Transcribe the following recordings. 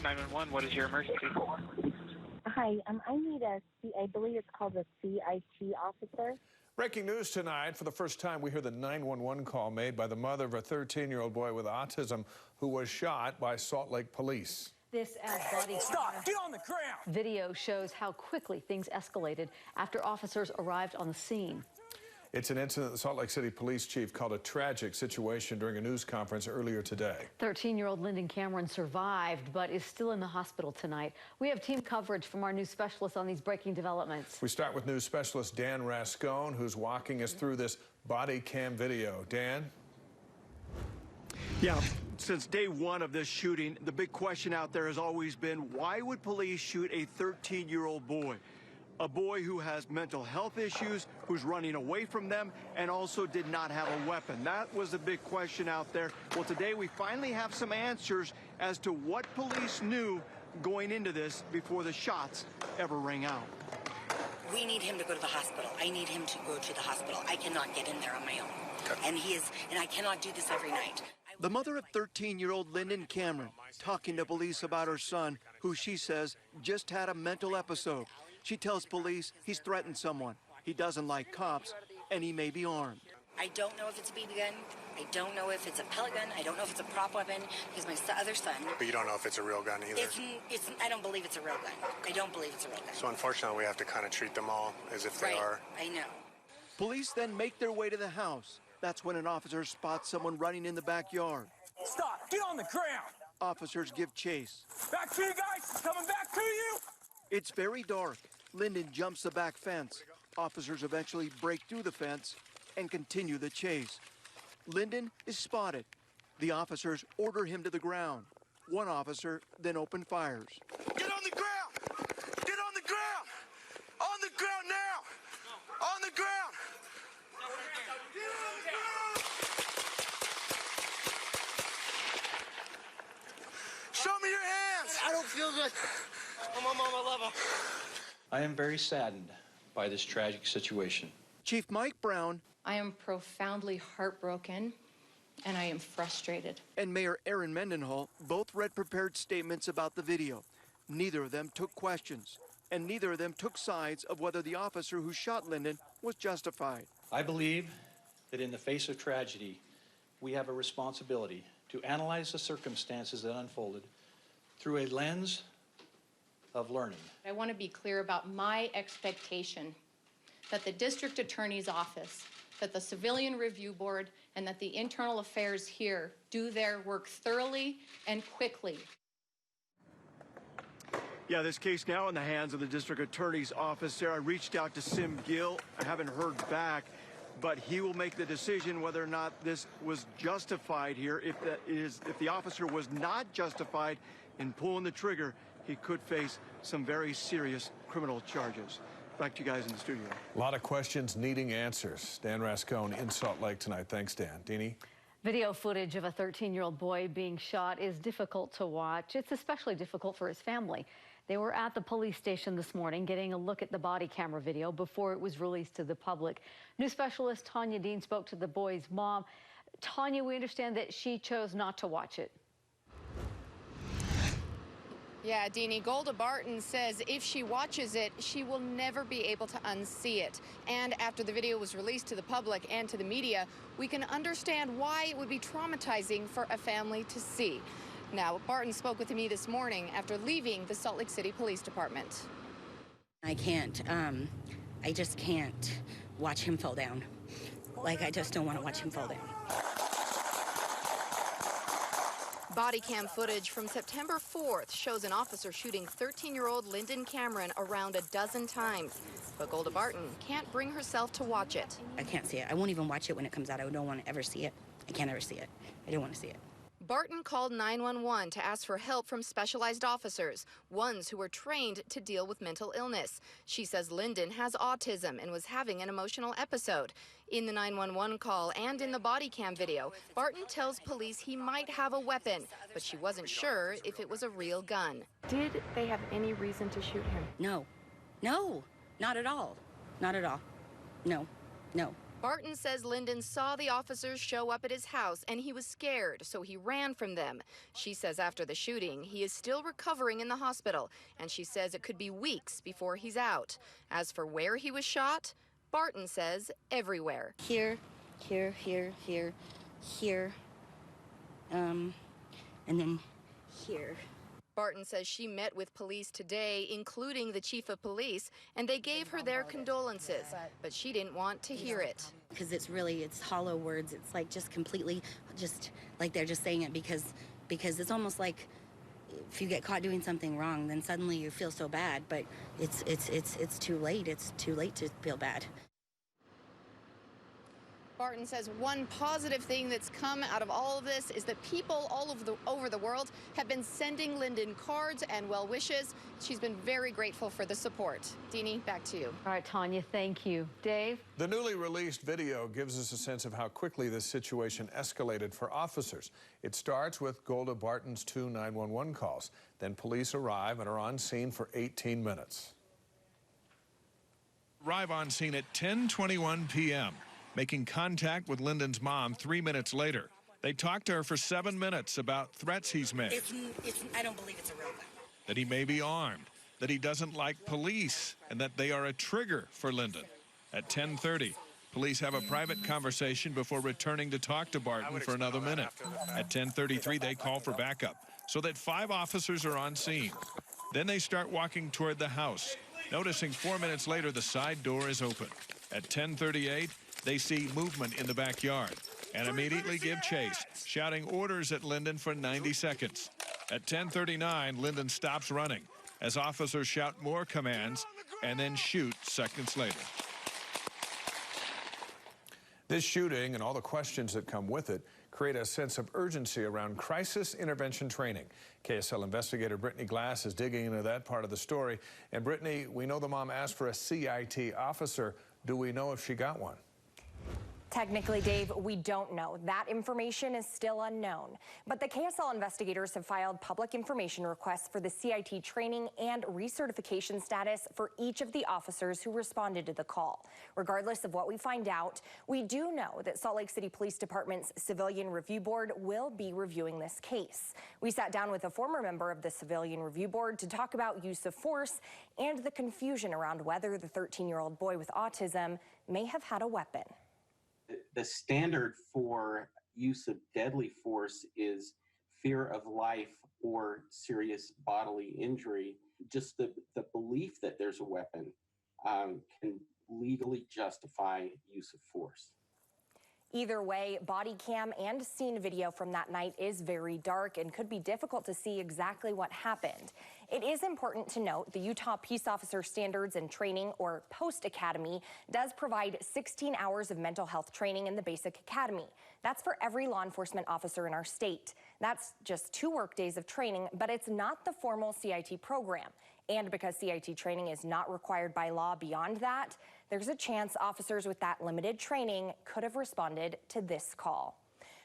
911, what is your emergency? Hi, I need I believe it's called a CIT officer. Breaking news tonight. For the first time, we hear the 911 call made by the mother of a 13-year-old boy with autism who was shot by Salt Lake police. This as body Stop! Get on the ground! Video shows how quickly things escalated after officers arrived on the scene. It's an incident the Salt Lake City police chief called a tragic situation during a news conference earlier today. 13-year-old Lyndon Cameron survived, but is still in the hospital tonight. We have team coverage from our news specialist on these breaking developments. We start with news specialist Dan Rascone, who's walking us through this body cam video. Dan? Yeah, since day one of this shooting, the big question out there has always been, why would police shoot a 13-year-old boy? A boy who has mental health issues, who's running away from them, and also did not have a weapon. That was the big question out there. Well, today we finally have some answers as to what police knew going into this before the shots ever rang out. We need him to go to the hospital. I need him to go to the hospital. I cannot get in there on my own. Okay. And I cannot do this every night. The mother of 13-year-old Lyndon Cameron talking to police about her son, who she says just had a mental episode. She tells police he's threatened someone. He doesn't like cops, and he may be armed. I don't know if it's a BB gun. I don't know if it's a pellet gun. I don't know if it's a prop weapon, because my other son... But you don't know if it's a real gun either? I don't believe it's a real gun. I don't believe it's a real gun. So unfortunately, we have to kind of treat them all as if they are. I know. Police then make their way to the house. That's when an officer spots someone running in the backyard. Stop! Get on the ground! Officers give chase. Back to you guys! It's coming back to you! It's very dark. Lyndon jumps the back fence. Officers eventually break through the fence and continue the chase. Lyndon is spotted. The officers order him to the ground. One officer then opened fires. Get on the ground! Get on the ground! On the ground now! On the ground! Get on the ground! Show me your hands! I don't feel good. I'm on my level. I am very saddened by this tragic situation. Chief Mike Brown. I am profoundly heartbroken, and I am frustrated. And Mayor Aaron Mendenhall both read prepared statements about the video. Neither of them took questions, and neither of them took sides of whether the officer who shot Lyndon was justified. I believe that in the face of tragedy, we have a responsibility to analyze the circumstances that unfolded through a lens of learning. I want to be clear about my expectation that the district attorney's office, that the civilian review board, and that the internal affairs here do their work thoroughly and quickly. Yeah, this case now in the hands of the district attorney's office. Sarah, I reached out to Sim Gill. I haven't heard back, but he will make the decision whether or not this was justified here. If the officer was not justified in pulling the trigger, he could face some very serious criminal charges. Back to you guys in the studio. A lot of questions needing answers. Dan Rascone in Salt Lake tonight. Thanks, Dan. Deanie? Video footage of a 13-year-old boy being shot is difficult to watch. It's especially difficult for his family. They were at the police station this morning getting a look at the body camera video before it was released to the public. News specialist Tanya Dean spoke to the boy's mom. Tanya, we understand that she chose not to watch it. Yeah, Deanie, Golda Barton says if she watches it, she will never be able to unsee it. And after the video was released to the public and to the media, we can understand why it would be traumatizing for a family to see. Now, Barton spoke with me this morning after leaving the Salt Lake City Police Department. I just can't watch him fall down. Like, I just don't want to watch him fall down. Body cam footage from September 4th shows an officer shooting 13-year-old Lyndon Cameron around a dozen times. But Golda Barton can't bring herself to watch it. I can't see it. I won't even watch it when it comes out. I don't want to ever see it. I can't ever see it. I don't want to see it. Barton called 911 to ask for help from specialized officers, ones who were trained to deal with mental illness. She says Lyndon has autism and was having an emotional episode. In the 911 call and in the body cam video, Barton tells police he might have a weapon, but she wasn't sure if it was a real gun. Did they have any reason to shoot him? No, not at all. Not at all. No. Barton says Lyndon saw the officers show up at his house and he was scared, so he ran from them. She says after the shooting, he is still recovering in the hospital, and she says it could be weeks before he's out. As for where he was shot, Barton says everywhere. Here, here, here, here, here, and then here. Barton says she met with police today, including the chief of police, and they gave her their condolences, but she didn't want to hear it. Because it's hollow words. It's like just completely, just like they're just saying it because it's almost like if you get caught doing something wrong, then suddenly you feel so bad, but it's too late. It's too late to feel bad. Barton says one positive thing that's come out of all of this is that people all over the world have been sending Lyndon cards and well wishes. She's been very grateful for the support. Deanie, back to you. All right, Tanya, thank you. Dave? The newly released video gives us a sense of how quickly this situation escalated for officers. It starts with Golda Barton's 2 911 calls. Then police arrive and are on scene for 18 minutes. Arrive on scene at 10:21 p.m., making contact with Lyndon's mom 3 minutes later. They talk to her for 7 minutes about threats he's made. I don't believe it's a real gun. That he may be armed, that he doesn't like police, and that they are a trigger for Lyndon. At 10:30, police have a private conversation before returning to talk to Barton for another minute. At 10:33, they call for backup, so that 5 officers are on scene. Then they start walking toward the house, noticing 4 minutes later the side door is open. At 10:38, they see movement in the backyard and immediately give chase, shouting orders at Lyndon for 90 seconds. At 10:39, Lyndon stops running as officers shout more commands and then shoot seconds later. This shooting and all the questions that come with it create a sense of urgency around crisis intervention training. KSL investigator Brittany Glass is digging into that part of the story. And Brittany, we know the mom asked for a CIT officer. Do we know if she got one? Technically, Dave, we don't know. That information is still unknown. But the KSL investigators have filed public information requests for the CIT training and recertification status for each of the officers who responded to the call. Regardless of what we find out, we do know that Salt Lake City Police Department's Civilian Review Board will be reviewing this case. We sat down with a former member of the Civilian Review Board to talk about use of force and the confusion around whether the 13-year-old boy with autism may have had a weapon. The standard for use of deadly force is fear of life or serious bodily injury. Just the belief that there's a weapon can legally justify use of force. Either way, body cam and scene video from that night is very dark and could be difficult to see exactly what happened. It is important to note the Utah Peace Officer Standards and Training, or POST Academy, does provide 16 hours of mental health training in the basic academy. That's for every law enforcement officer in our state. That's just 2 work days of training, but it's not the formal CIT program. And because CIT training is not required by law beyond that, there's a chance officers with that limited training could have responded to this call.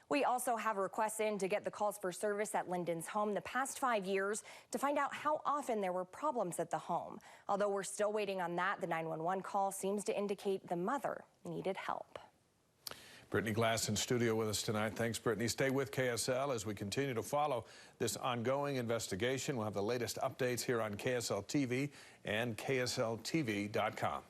We also have requests in to get the calls for service at Lyndon's home the past 5 years to find out how often there were problems at the home. Although we're still waiting on that, the 911 call seems to indicate the mother needed help. Brittany Glass in studio with us tonight. Thanks, Brittany. Stay with KSL as we continue to follow this ongoing investigation. We'll have the latest updates here on KSL TV and KSLTV.com.